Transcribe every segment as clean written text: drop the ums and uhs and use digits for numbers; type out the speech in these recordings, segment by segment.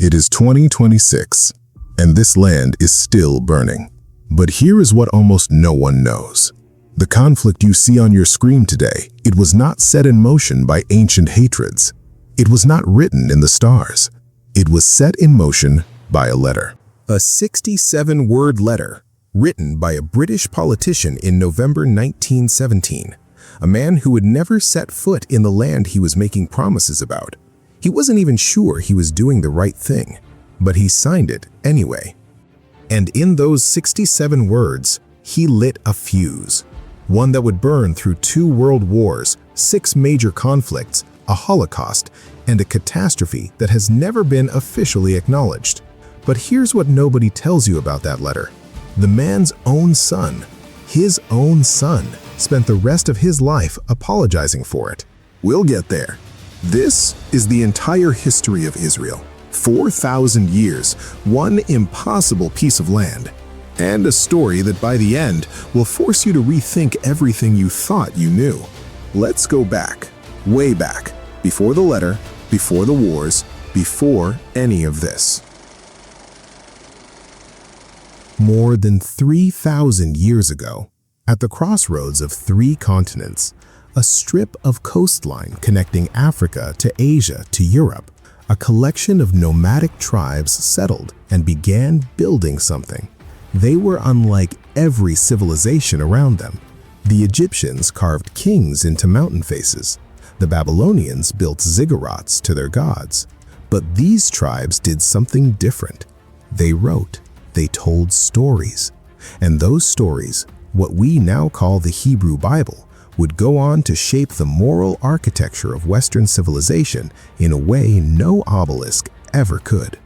It is 2026, and this land is still burning. But here is what almost no one knows. The conflict you see on your screen today, it was not set in motion by ancient hatreds. It was not written in the stars. It was set in motion by a letter. A 67-word letter written by a British politician in November 1917. A man who had never set foot in the land he was making promises about. He wasn't even sure he was doing the right thing, but he signed it anyway. And in those 67 words, he lit a fuse. One that would burn through 2 world wars, 6 major conflicts, a Holocaust, and a catastrophe that has never been officially acknowledged. But here's what nobody tells you about that letter. The man's own son, his own son, spent the rest of his life apologizing for it. We'll get there. This is the entire history of Israel. 4,000 years, one impossible piece of land. And a story that by the end will force you to rethink everything you thought you knew. Let's go back, way back, before the letter, before the wars, before any of this. More than 3,000 years ago, at the crossroads of 3 continents, a strip of coastline connecting Africa to Asia to Europe, a collection of nomadic tribes settled and began building something. They were unlike every civilization around them. The Egyptians carved kings into mountain faces. The Babylonians built ziggurats to their gods. But these tribes did something different. They wrote, they told stories. And those stories, what we now call the Hebrew Bible, would go on to shape the moral architecture of Western civilization in a way no obelisk ever could.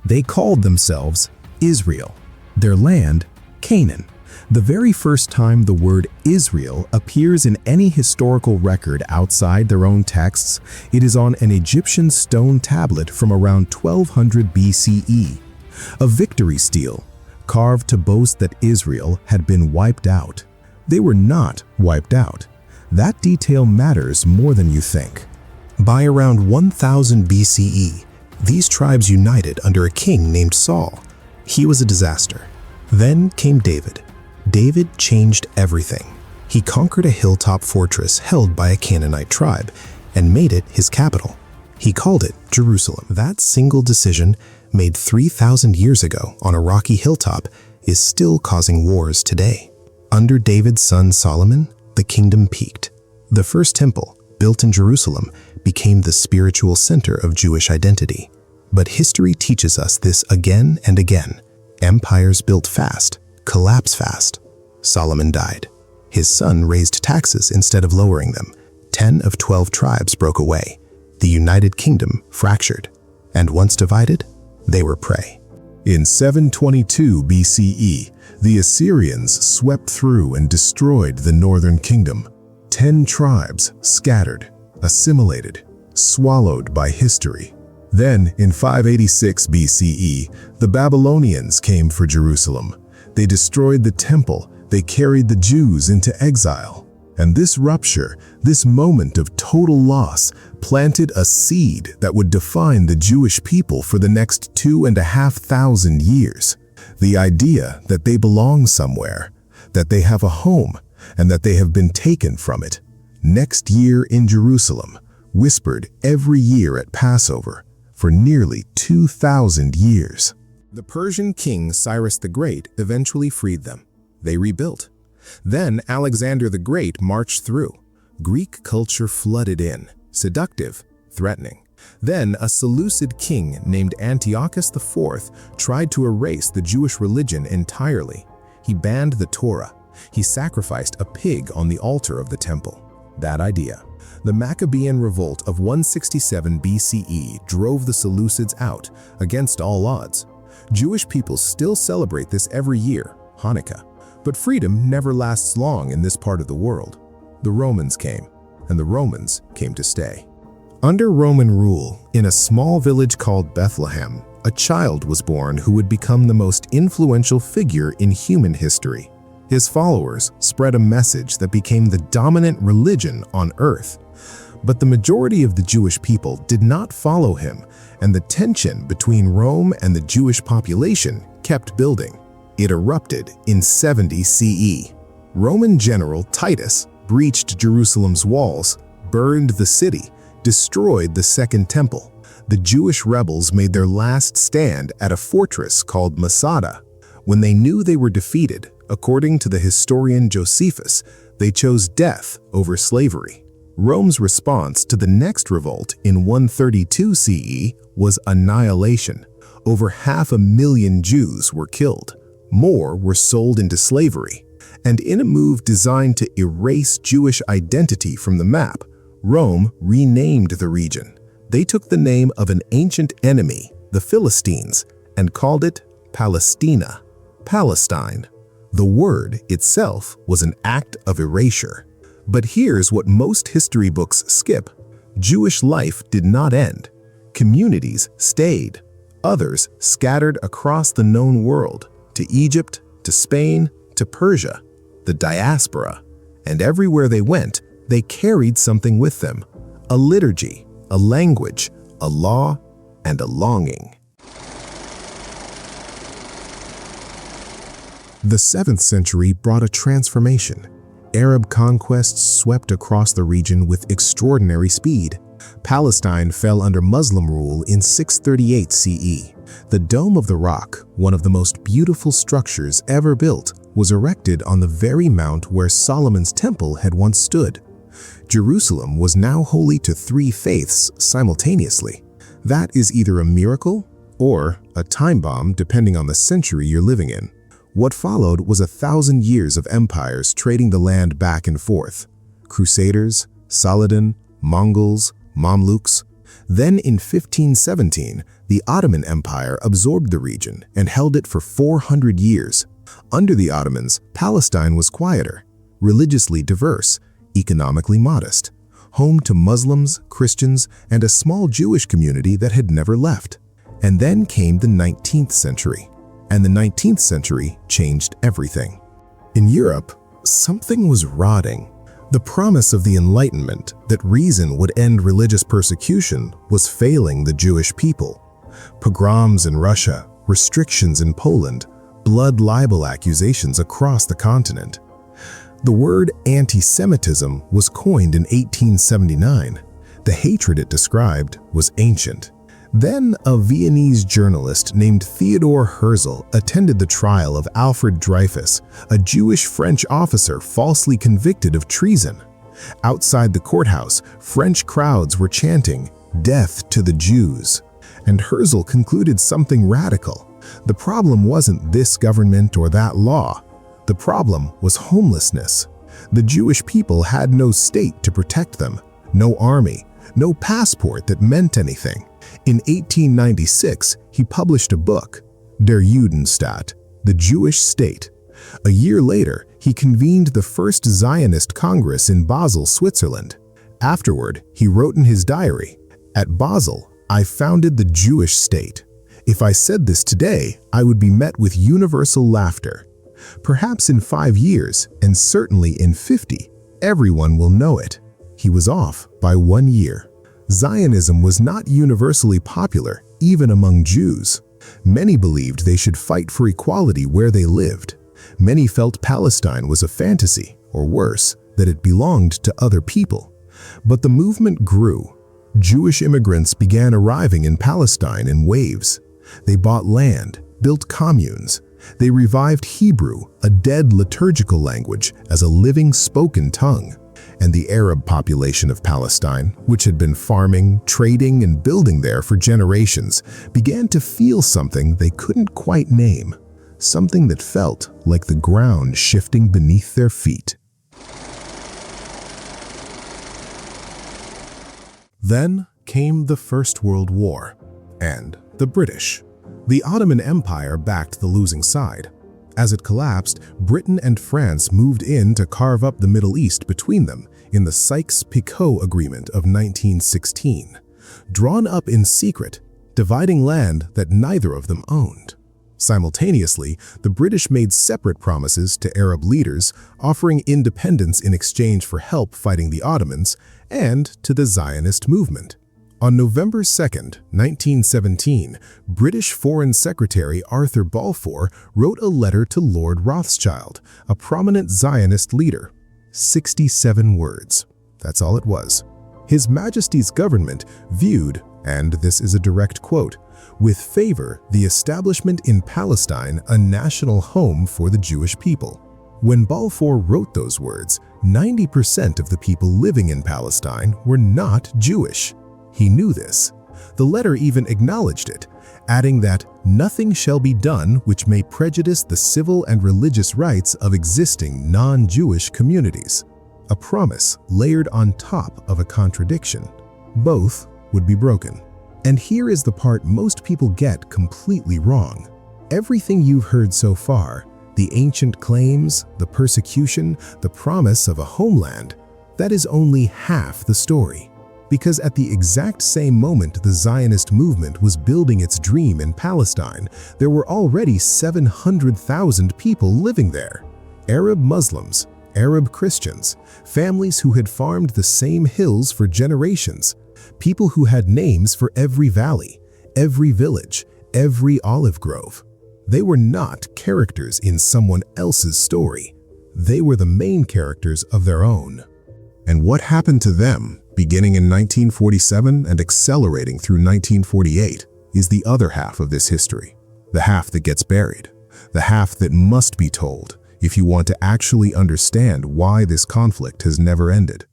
They called themselves Israel, their land, Canaan. The very first time the word Israel appears in any historical record outside their own texts, it is on an Egyptian stone tablet from around 1200 BCE. A victory stele, carved to boast that Israel had been wiped out. They were not wiped out. That detail matters more than you think. By around 1000 BCE, these tribes united under a king named Saul. He was a disaster. Then came David. David changed everything. He conquered a hilltop fortress held by a Canaanite tribe and made it his capital. He called it Jerusalem. That single decision, made 3,000 years ago on a rocky hilltop, is still causing wars today. Under David's son Solomon, the kingdom peaked. The first temple, built in Jerusalem, became the spiritual center of Jewish identity. But history teaches us this again and again. Empires built fast, collapse fast. Solomon died. His son raised taxes instead of lowering them. 10 of 12 tribes broke away. The United Kingdom fractured. And once divided, they were prey. In 722 BCE, the Assyrians swept through and destroyed the northern kingdom. 10 tribes scattered, assimilated, swallowed by history. Then, in 586 BCE, the Babylonians came for Jerusalem. They destroyed the temple. They carried the Jews into exile. And this rupture, this moment of total loss, planted a seed that would define the Jewish people for the next 2,500 years. The idea that they belong somewhere, that they have a home, and that they have been taken from it. Next year in Jerusalem, whispered every year at Passover, for nearly 2,000 years. The Persian king Cyrus the Great eventually freed them. They rebuilt. Then Alexander the Great marched through. Greek culture flooded in, seductive, threatening. Then a Seleucid king named Antiochus IV tried to erase the Jewish religion entirely. He banned the Torah. He sacrificed a pig on the altar of the temple. That idea. The Maccabean revolt of 167 BCE drove the Seleucids out against all odds. Jewish people still celebrate this every year, Hanukkah. But freedom never lasts long in this part of the world. The Romans came, and the Romans came to stay. Under Roman rule, in a small village called Bethlehem, a child was born who would become the most influential figure in human history. His followers spread a message that became the dominant religion on earth. But the majority of the Jewish people did not follow him, and the tension between Rome and the Jewish population kept building. It erupted in 70 CE. Roman general Titus breached Jerusalem's walls, burned the city, destroyed the Second Temple. The Jewish rebels made their last stand at a fortress called Masada. When they knew they were defeated, according to the historian Josephus, they chose death over slavery. Rome's response to the next revolt in 132 CE was annihilation. Over 500,000 Jews were killed. More were sold into slavery. And in a move designed to erase Jewish identity from the map, Rome renamed the region. They took the name of an ancient enemy, the Philistines, and called it Palestina, Palestine. The word itself was an act of erasure. But here's what most history books skip. Jewish life did not end. Communities stayed. Others scattered across the known world, to Egypt, to Spain, to Persia, the diaspora. And everywhere they went, they carried something with them: a liturgy, a language, a law, and a longing. The 7th century brought a transformation. Arab conquests swept across the region with extraordinary speed. Palestine fell under Muslim rule in 638 CE. The Dome of the Rock, one of the most beautiful structures ever built, was erected on the very mount where Solomon's temple had once stood. Jerusalem was now holy to 3 faiths simultaneously. That is either a miracle or a time bomb, depending on the century you're living in. What followed was 1,000 years of empires trading the land back and forth. Crusaders, Saladin, Mongols, Mamluks. Then in 1517, the Ottoman Empire absorbed the region and held it for 400 years. Under the Ottomans, Palestine was quieter, religiously diverse, economically modest, home to Muslims, Christians, and a small Jewish community that had never left. And then came the 19th century. And the 19th century changed everything. In Europe, something was rotting. The promise of the Enlightenment that reason would end religious persecution was failing the Jewish people. Pogroms in Russia, restrictions in Poland, blood libel accusations across the continent. The word anti-Semitism was coined in 1879. The hatred it described was ancient. Then a Viennese journalist named Theodor Herzl attended the trial of Alfred Dreyfus, a Jewish French officer falsely convicted of treason. Outside the courthouse, French crowds were chanting, "Death to the Jews." And Herzl concluded something radical. The problem wasn't this government or that law. The problem was homelessness. The Jewish people had no state to protect them, no army, no passport that meant anything. In 1896, he published a book, Der Judenstaat, The Jewish State. A year later, he convened the first Zionist Congress in Basel, Switzerland. Afterward, he wrote in his diary, "At Basel, I founded the Jewish state. If I said this today, I would be met with universal laughter. Perhaps in 5 years, and certainly in 50, everyone will know it." He was off by 1 year. Zionism was not universally popular, even among Jews. Many believed they should fight for equality where they lived. Many felt Palestine was a fantasy, or worse, that it belonged to other people. But the movement grew. Jewish immigrants began arriving in Palestine in waves. They bought land, built communes. They revived Hebrew, a dead liturgical language, as a living spoken tongue. And the Arab population of Palestine, which had been farming, trading, and building there for generations, began to feel something they couldn't quite name, something that felt like the ground shifting beneath their feet. Then came the First World War, and the British. The Ottoman Empire backed the losing side. As it collapsed, Britain and France moved in to carve up the Middle East between them in the Sykes-Picot Agreement of 1916, drawn up in secret, dividing land that neither of them owned. Simultaneously, the British made separate promises to Arab leaders, offering independence in exchange for help fighting the Ottomans, and to the Zionist movement. On November 2, 1917, British Foreign Secretary Arthur Balfour wrote a letter to Lord Rothschild, a prominent Zionist leader. 67 words. That's all it was. His Majesty's government viewed, and this is a direct quote, with favor the establishment in Palestine a national home for the Jewish people. When Balfour wrote those words, 90% of the people living in Palestine were not Jewish. He knew this. The letter even acknowledged it, adding that nothing shall be done which may prejudice the civil and religious rights of existing non-Jewish communities. A promise layered on top of a contradiction. Both would be broken. And here is the part most people get completely wrong. Everything you've heard so far, the ancient claims, the persecution, the promise of a homeland, that is only half the story. Because at the exact same moment the Zionist movement was building its dream in Palestine, there were already 700,000 people living there. Arab Muslims, Arab Christians, families who had farmed the same hills for generations, people who had names for every valley, every village, every olive grove. They were not characters in someone else's story. They were the main characters of their own. And what happened to them, beginning in 1947 and accelerating through 1948, is the other half of this history. The half that gets buried. The half that must be told if you want to actually understand why this conflict has never ended.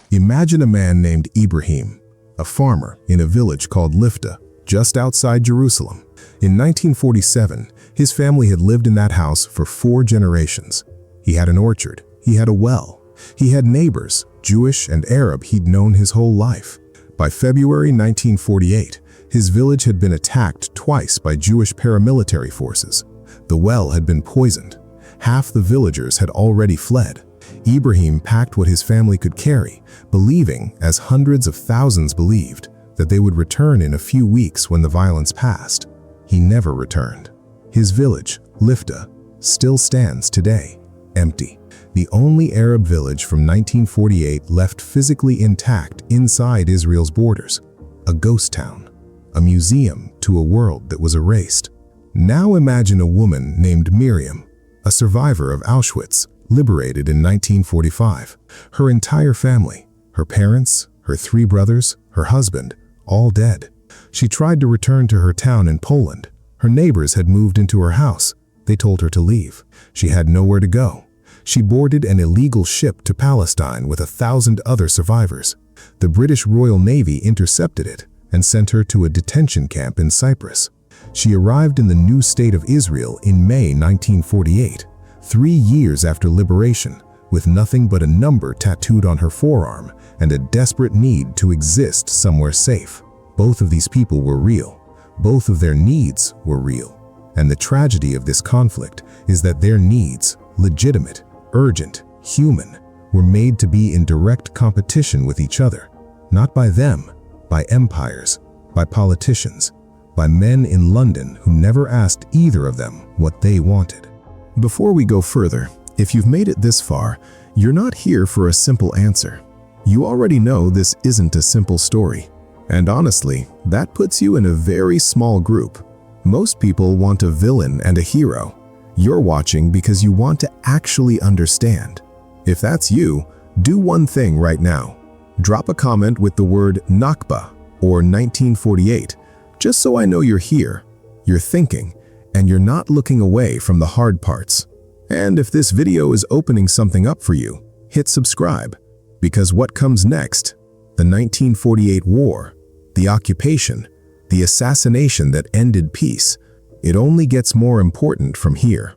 Imagine a man named Ibrahim, a farmer in a village called Lifta, just outside Jerusalem. In 1947, his family had lived in that house for 4 generations. He had an orchard, he had a well, he had neighbors, Jewish and Arab he'd known his whole life. By February 1948, his village had been attacked twice by Jewish paramilitary forces. The well had been poisoned. Half the villagers had already fled. Ibrahim packed what his family could carry, believing, as hundreds of thousands believed, that they would return in a few weeks when the violence passed. He never returned. His village, Lifta, still stands today, empty. The only Arab village from 1948 left physically intact inside Israel's borders. A ghost town. A museum to a world that was erased. Now imagine a woman named Miriam, a survivor of Auschwitz, liberated in 1945. Her entire family, her parents, her 3 brothers, her husband, all dead. She tried to return to her town in Poland. Her neighbors had moved into her house. They told her to leave. She had nowhere to go. She boarded an illegal ship to Palestine with 1,000 other survivors. The British Royal Navy intercepted it and sent her to a detention camp in Cyprus. She arrived in the new state of Israel in May 1948, 3 years after liberation, with nothing but a number tattooed on her forearm and a desperate need to exist somewhere safe. Both of these people were real. Both of their needs were real. And the tragedy of this conflict is that their needs, legitimate, urgent, human, were made to be in direct competition with each other. Not by them, by empires, by politicians, by men in London who never asked either of them what they wanted. Before we go further, if you've made it this far, you're not here for a simple answer. You already know this isn't a simple story. And honestly, that puts you in a very small group. Most people want a villain and a hero. You're watching because you want to actually understand. If that's you, do one thing right now. Drop a comment with the word Nakba or 1948, just so I know you're here, you're thinking, and you're not looking away from the hard parts. And if this video is opening something up for you, hit subscribe, because what comes next, the 1948 war, the occupation, the assassination that ended peace, it only gets more important from here.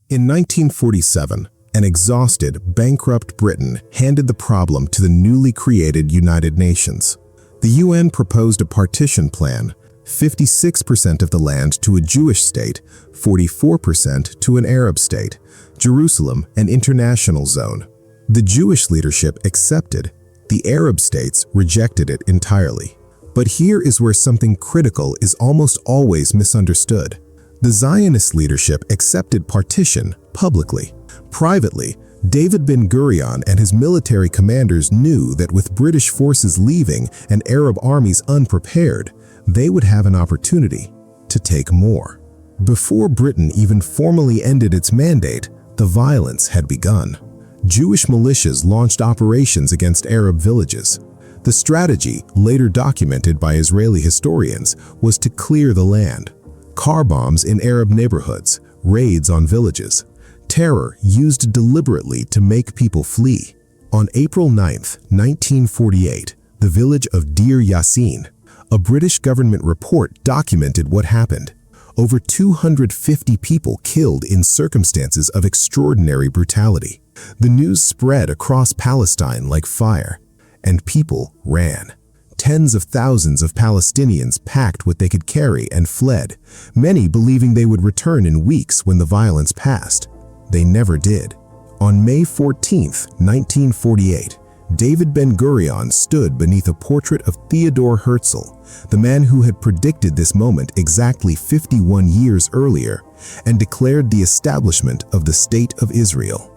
In 1947, an exhausted, bankrupt Britain handed the problem to the newly created United Nations. The UN proposed a partition plan, 56% of the land to a Jewish state, 44% to an Arab state, Jerusalem an international zone. The Jewish leadership accepted, The Arab states rejected it entirely. But here is where something critical is almost always misunderstood. The Zionist leadership accepted partition publicly. Privately, David Ben-Gurion and his military commanders knew that with British forces leaving and Arab armies unprepared, they would have an opportunity to take more. Before Britain even formally ended its mandate, the violence had begun. Jewish militias launched operations against Arab villages. The strategy, later documented by Israeli historians, was to clear the land. Car bombs in Arab neighborhoods, raids on villages, terror used deliberately to make people flee. On April 9, 1948, the village of Deir Yassin, a British government report documented what happened. Over 250 people killed in circumstances of extraordinary brutality. The news spread across Palestine like fire, and people ran. Tens of thousands of Palestinians packed what they could carry and fled, many believing they would return in weeks when the violence passed. They never did. On May 14, 1948, David Ben-Gurion stood beneath a portrait of Theodor Herzl, the man who had predicted this moment exactly 51 years earlier, and declared the establishment of the State of Israel.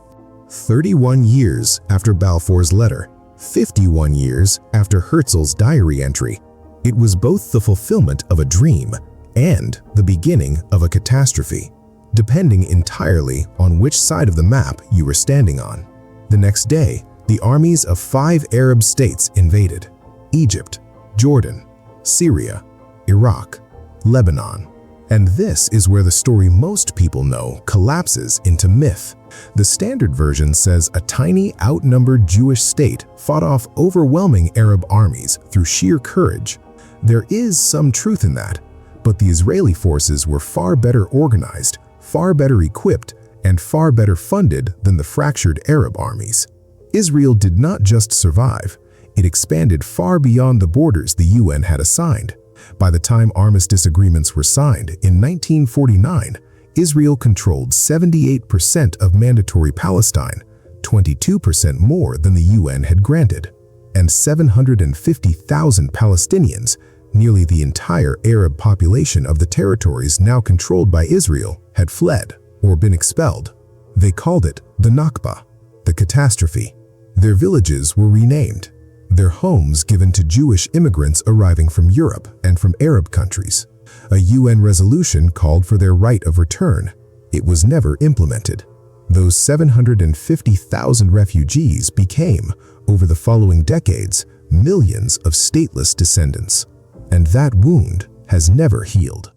31 years after Balfour's letter, 51 years after Herzl's diary entry, it was both the fulfillment of a dream and the beginning of a catastrophe, depending entirely on which side of the map you were standing on. The next day, the armies of 5 Arab states invaded: Egypt, Jordan, Syria, Iraq, Lebanon. And this is where the story most people know collapses into myth. The standard version says a tiny, outnumbered Jewish state fought off overwhelming Arab armies through sheer courage. There is some truth in that, but the Israeli forces were far better organized, far better equipped, and far better funded than the fractured Arab armies. Israel did not just survive, it expanded far beyond the borders the UN had assigned. By the time armistice agreements were signed in 1949, Israel controlled 78% of mandatory Palestine, 22% more than the UN had granted, and 750,000 Palestinians, nearly the entire Arab population of the territories now controlled by Israel, had fled or been expelled. They called it the Nakba, the catastrophe. Their villages were renamed, their homes given to Jewish immigrants arriving from Europe and from Arab countries. A UN resolution called for their right of return. It was never implemented. Those 750,000 refugees became, over the following decades, millions of stateless descendants. And that wound has never healed.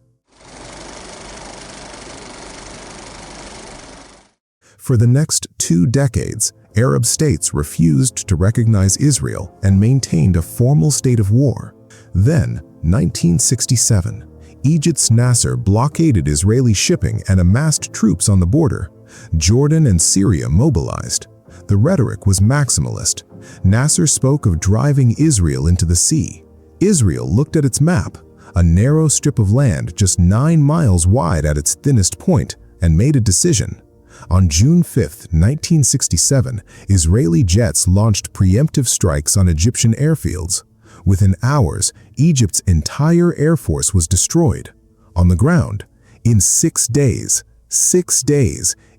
For the next 2 decades, Arab states refused to recognize Israel and maintained a formal state of war. Then, 1967, Egypt's Nasser blockaded Israeli shipping and amassed troops on the border. Jordan and Syria mobilized. The rhetoric was maximalist. Nasser spoke of driving Israel into the sea. Israel looked at its map, a narrow strip of land just 9 miles wide at its thinnest point, and made a decision. On June 5, 1967, Israeli jets launched preemptive strikes on Egyptian airfields. Within hours, Egypt's entire air force was destroyed. On the ground, in 6 days,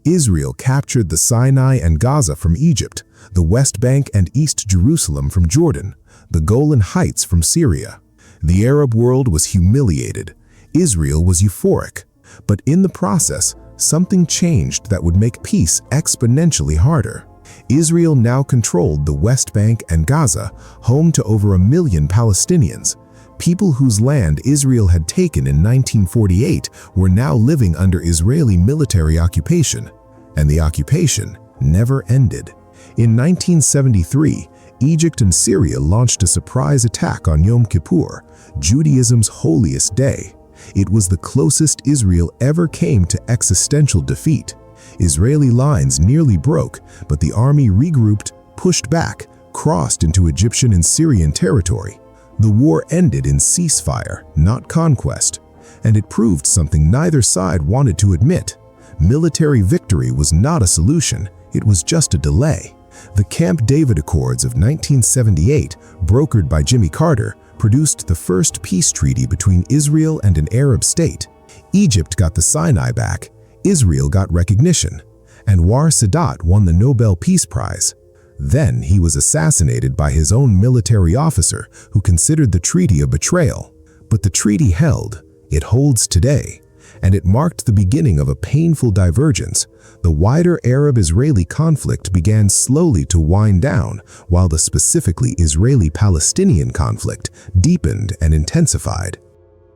Israel captured the Sinai and Gaza from Egypt, the West Bank and East Jerusalem from Jordan, the Golan Heights from Syria. The Arab world was humiliated. Israel was euphoric. But in the process, something changed that would make peace exponentially harder. Israel now controlled the West Bank and Gaza, home to over 1 million Palestinians. People whose land Israel had taken in 1948 were now living under Israeli military occupation, and the occupation never ended. In 1973, Egypt and Syria launched a surprise attack on Yom Kippur, Judaism's holiest day. It was the closest Israel ever came to existential defeat. Israeli lines nearly broke, but the army regrouped, pushed back, crossed into Egyptian and Syrian territory. The war ended in ceasefire, not conquest, and it proved something neither side wanted to admit. Military victory was not a solution, it was just a delay. The Camp David Accords of 1978, brokered by Jimmy Carter, produced the first peace treaty between Israel and an Arab state. Egypt got the Sinai back, Israel got recognition, and Anwar Sadat won the Nobel Peace Prize. Then he was assassinated by his own military officer who considered the treaty a betrayal. But the treaty held, it holds today, and it marked the beginning of a painful divergence. The wider Arab-Israeli conflict began slowly to wind down, while the specifically Israeli-Palestinian conflict deepened and intensified.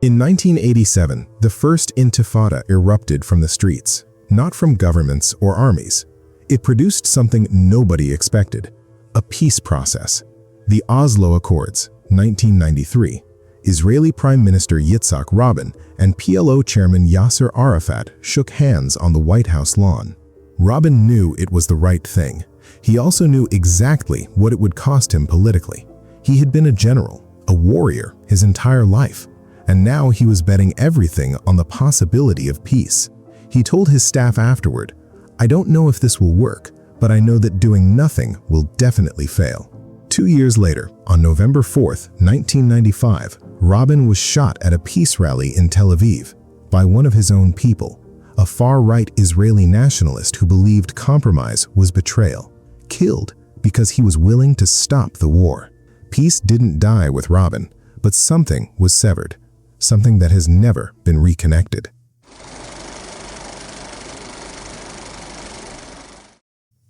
In 1987, the first Intifada erupted from the streets, not from governments or armies. It produced something nobody expected: a peace process. The Oslo Accords, 1993. Israeli Prime Minister Yitzhak Rabin and PLO Chairman Yasser Arafat shook hands on the White House lawn. Rabin knew it was the right thing. He also knew exactly what it would cost him politically. He had been a general, a warrior, his entire life, and now he was betting everything on the possibility of peace. He told his staff afterward, "I don't know if this will work, but I know that doing nothing will definitely fail." 2 years later, on November 4, 1995, Rabin was shot at a peace rally in Tel Aviv by one of his own people, a far-right Israeli nationalist who believed compromise was betrayal, killed because he was willing to stop the war. Peace didn't die with Rabin, but something was severed, something that has never been reconnected.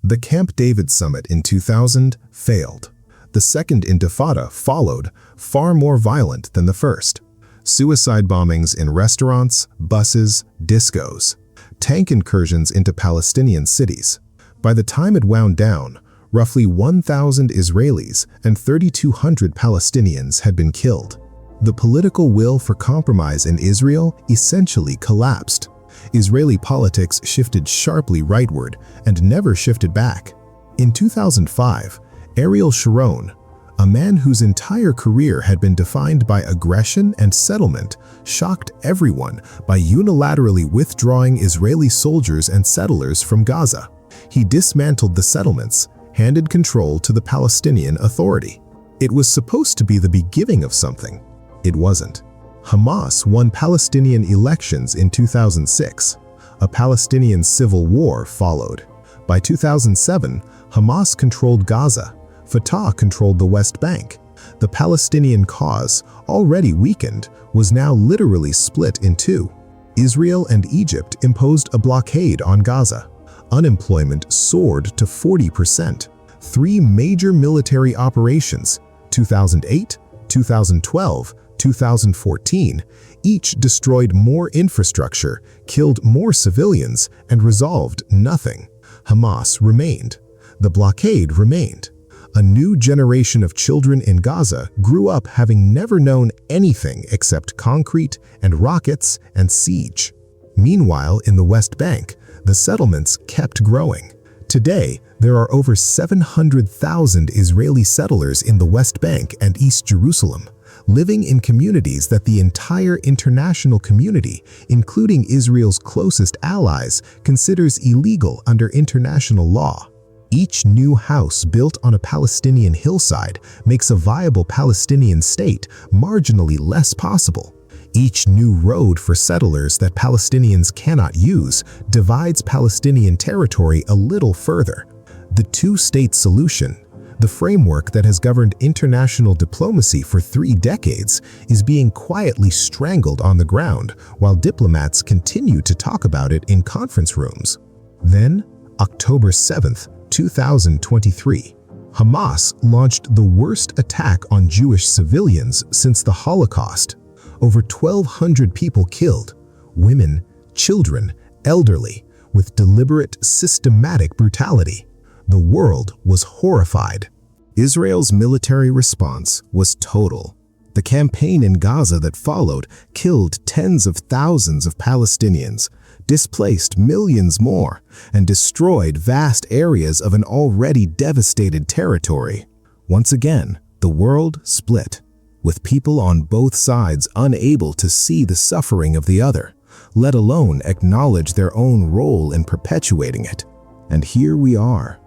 The Camp David summit in 2000 failed. The second Intifada followed, far more violent than the first. Suicide bombings in restaurants, buses, discos. Tank incursions into Palestinian cities. By the time it wound down, roughly 1,000 Israelis and 3,200 Palestinians had been killed. The political will for compromise in Israel essentially collapsed. Israeli politics shifted sharply rightward and never shifted back. In 2005, Ariel Sharon, a man whose entire career had been defined by aggression and settlement, shocked everyone by unilaterally withdrawing Israeli soldiers and settlers from Gaza. He dismantled the settlements, handed control to the Palestinian Authority. It was supposed to be the beginning of something. It wasn't. Hamas won Palestinian elections in 2006. A Palestinian civil war followed. By 2007, Hamas controlled Gaza. Fatah controlled the West Bank. The Palestinian cause, already weakened, was now literally split in two. Israel and Egypt imposed a blockade on Gaza. Unemployment soared to 40%. 3 major military operations, 2008, 2012, 2014, each destroyed more infrastructure, killed more civilians, and resolved nothing. Hamas remained. The blockade remained. A new generation of children in Gaza grew up having never known anything except concrete and rockets and siege. Meanwhile, in the West Bank, the settlements kept growing. Today, there are over 700,000 Israeli settlers in the West Bank and East Jerusalem, living in communities that the entire international community, including Israel's closest allies, considers illegal under international law. Each new house built on a Palestinian hillside makes a viable Palestinian state marginally less possible. Each new road for settlers that Palestinians cannot use divides Palestinian territory a little further. The two-state solution, the framework that has governed international diplomacy for 3 decades, is being quietly strangled on the ground while diplomats continue to talk about it in conference rooms. Then, October 7th, 2023, Hamas launched the worst attack on Jewish civilians since the Holocaust. Over 1,200 people killed, women, children, elderly, with deliberate, systematic brutality. The world was horrified. Israel's military response was total. The campaign in Gaza that followed killed tens of thousands of Palestinians, displaced millions more, and destroyed vast areas of an already devastated territory. Once again, the world split, with people on both sides unable to see the suffering of the other, let alone acknowledge their own role in perpetuating it. And here we are,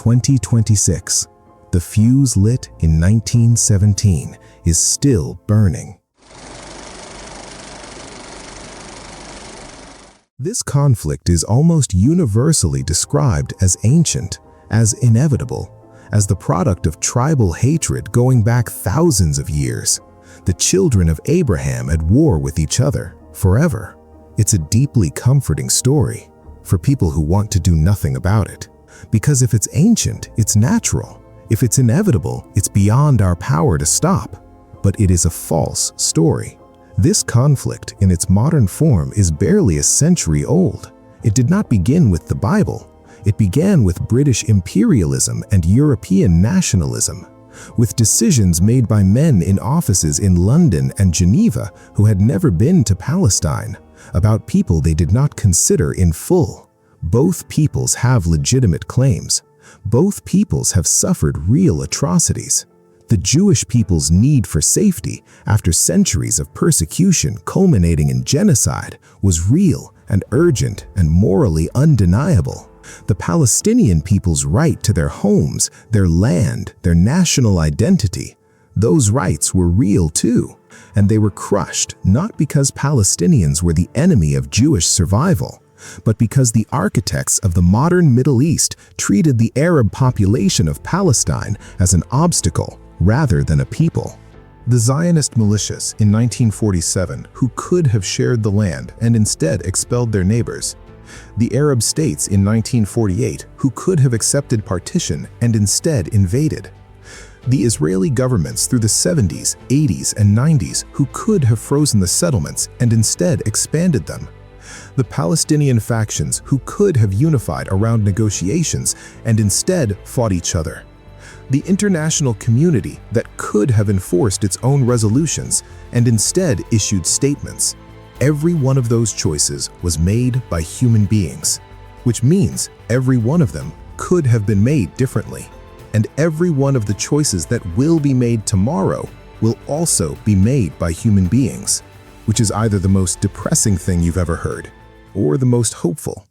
2026, the fuse lit in 1917 is still burning. This conflict is almost universally described as ancient, as inevitable, as the product of tribal hatred going back thousands of years, the children of Abraham at war with each other forever. It's a deeply comforting story for people who want to do nothing about it. Because if it's ancient, it's natural. If it's inevitable, it's beyond our power to stop. But it is a false story. This conflict in its modern form is barely a century old. It did not begin with the Bible. It began with British imperialism and European nationalism, with decisions made by men in offices in London and Geneva who had never been to Palestine, about people they did not consider in full. Both peoples have legitimate claims. Both peoples have suffered real atrocities. The Jewish people's need for safety after centuries of persecution culminating in genocide was real and urgent and morally undeniable. The Palestinian people's right to their homes, their land, their national identity, those rights were real too, and they were crushed not because Palestinians were the enemy of Jewish survival, but because the architects of the modern Middle East treated the Arab population of Palestine as an obstacle rather than a people. The Zionist militias in 1947 who could have shared the land and instead expelled their neighbors. The Arab states in 1948 who could have accepted partition and instead invaded. The Israeli governments through the 70s, 80s, and 90s who could have frozen the settlements and instead expanded them. The Palestinian factions who could have unified around negotiations and instead fought each other. The international community that could have enforced its own resolutions and instead issued statements. Every one of those choices was made by human beings, which means every one of them could have been made differently. And every one of the choices that will be made tomorrow will also be made by human beings, which is either the most depressing thing you've ever heard or the most hopeful.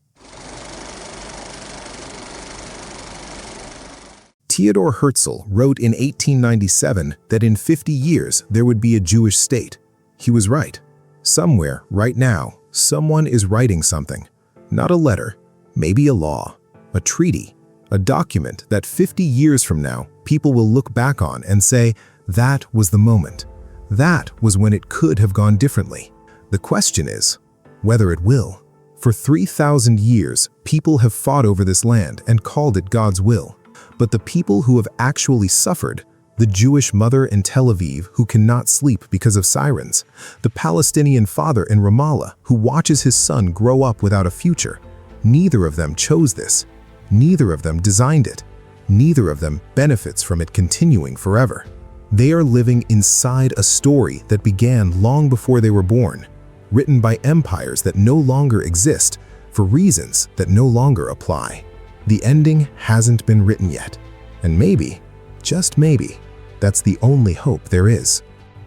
Theodor Herzl wrote in 1897 that in 50 years there would be a Jewish state. He was right. Somewhere, right now, someone is writing something. Not a letter, maybe a law, a treaty, a document that 50 years from now, people will look back on and say, that was the moment. That was when it could have gone differently. The question is, whether it will. For 3,000 years, people have fought over this land and called it God's will. But the people who have actually suffered, the Jewish mother in Tel Aviv who cannot sleep because of sirens, the Palestinian father in Ramallah who watches his son grow up without a future, neither of them chose this. Neither of them designed it. Neither of them benefits from it continuing forever. They are living inside a story that began long before they were born, written by empires that no longer exist for reasons that no longer apply. The ending hasn't been written yet, and maybe, just maybe, that's the only hope there is.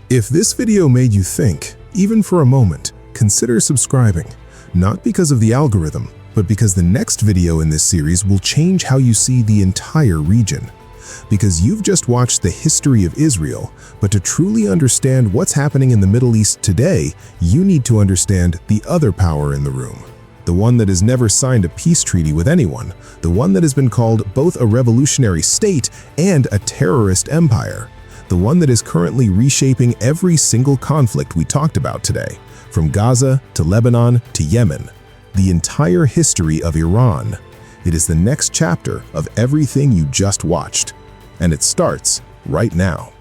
If this video made you think, even for a moment, consider subscribing, not because of the algorithm, but because the next video in this series will change how you see the entire region. Because you've just watched the history of Israel, but to truly understand what's happening in the Middle East today, you need to understand the other power in the room. The one that has never signed a peace treaty with anyone, the one that has been called both a revolutionary state and a terrorist empire, the one that is currently reshaping every single conflict we talked about today, from Gaza to Lebanon to Yemen, the entire history of Iran. It is the next chapter of everything you just watched, and it starts right now.